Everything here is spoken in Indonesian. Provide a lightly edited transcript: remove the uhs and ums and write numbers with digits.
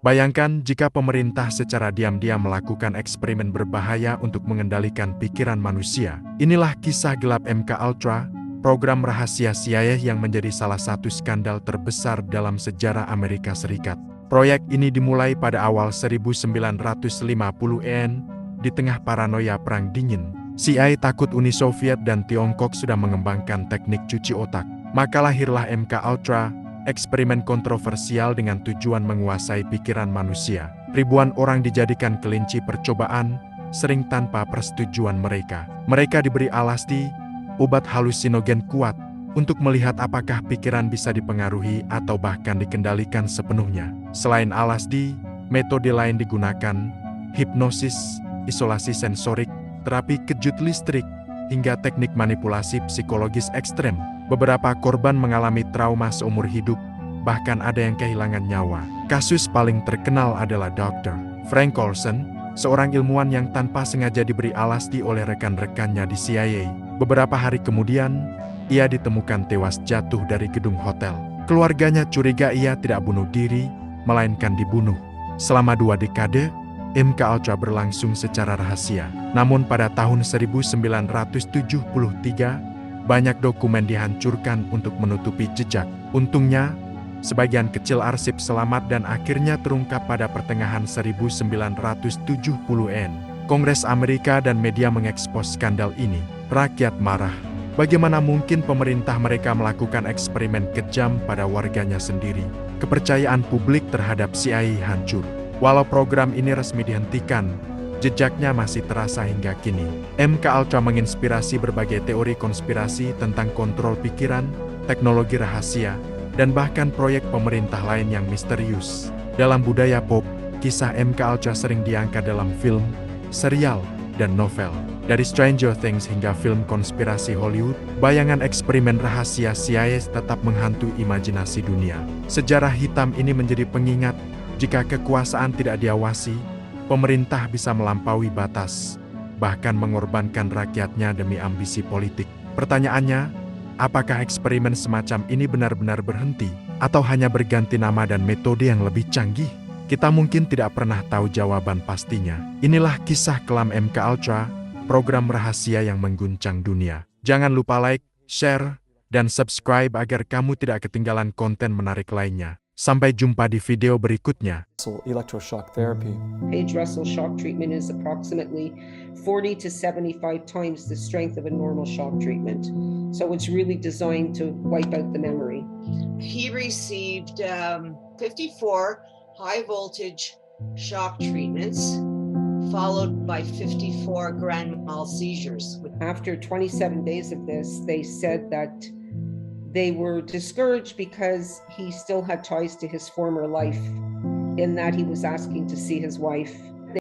Bayangkan jika pemerintah secara diam-diam melakukan eksperimen berbahaya untuk mengendalikan pikiran manusia. Inilah kisah gelap MK Ultra, program rahasia CIA yang menjadi salah satu skandal terbesar dalam sejarah Amerika Serikat. Proyek ini dimulai pada awal 1950-an, di tengah paranoia Perang Dingin. CIA takut Uni Soviet dan Tiongkok sudah mengembangkan teknik cuci otak. Maka lahirlah MK Ultra, eksperimen kontroversial dengan tujuan menguasai pikiran manusia. Ribuan orang dijadikan kelinci percobaan, sering tanpa persetujuan mereka. Mereka diberi LSD, obat halusinogen kuat, untuk melihat apakah pikiran bisa dipengaruhi atau bahkan dikendalikan sepenuhnya. Selain LSD, metode lain digunakan, hipnosis, isolasi sensorik, terapi kejut listrik, hingga teknik manipulasi psikologis ekstrem. Beberapa korban mengalami trauma seumur hidup, bahkan ada yang kehilangan nyawa. Kasus paling terkenal adalah Dr. Frank Olson, seorang ilmuwan yang tanpa sengaja diberi LSD oleh rekan-rekannya di CIA. Beberapa hari kemudian, ia ditemukan tewas jatuh dari gedung hotel. Keluarganya curiga ia tidak bunuh diri, melainkan dibunuh. Selama 2 dekade, MK Ultra berlangsung secara rahasia. Namun pada tahun 1973, banyak dokumen dihancurkan untuk menutupi jejak. Untungnya, sebagian kecil arsip selamat dan akhirnya terungkap pada pertengahan 1970-an. Kongres Amerika dan media mengekspos skandal ini. Rakyat marah. Bagaimana mungkin pemerintah mereka melakukan eksperimen kejam pada warganya sendiri? Kepercayaan publik terhadap CIA hancur. Walau program ini resmi dihentikan, jejaknya masih terasa hingga kini. MK Ultra menginspirasi berbagai teori konspirasi tentang kontrol pikiran, teknologi rahasia, dan bahkan proyek pemerintah lain yang misterius. Dalam budaya pop, kisah MK Ultra sering diangkat dalam film, serial, dan novel. Dari Stranger Things hingga film konspirasi Hollywood, bayangan eksperimen rahasia CIA tetap menghantui imajinasi dunia. Sejarah hitam ini menjadi pengingat, jika kekuasaan tidak diawasi, pemerintah bisa melampaui batas, bahkan mengorbankan rakyatnya demi ambisi politik. Pertanyaannya, apakah eksperimen semacam ini benar-benar berhenti, atau hanya berganti nama dan metode yang lebih canggih? Kita mungkin tidak pernah tahu jawaban pastinya. Inilah kisah kelam MK Ultra, program rahasia yang mengguncang dunia. Jangan lupa like, share, dan subscribe agar kamu tidak ketinggalan konten menarik lainnya. Sampai jumpa di video berikutnya. Electroshock therapy. Page Russell shock treatment is approximately 40 to 75 times the strength of a normal shock treatment. So it's really designed to wipe out the memory. He received 54 high voltage shock treatments, followed by 54 grand mal seizures. After 27 days of this, they said that they were discouraged because he still had ties to his former life, in that he was asking to see his wife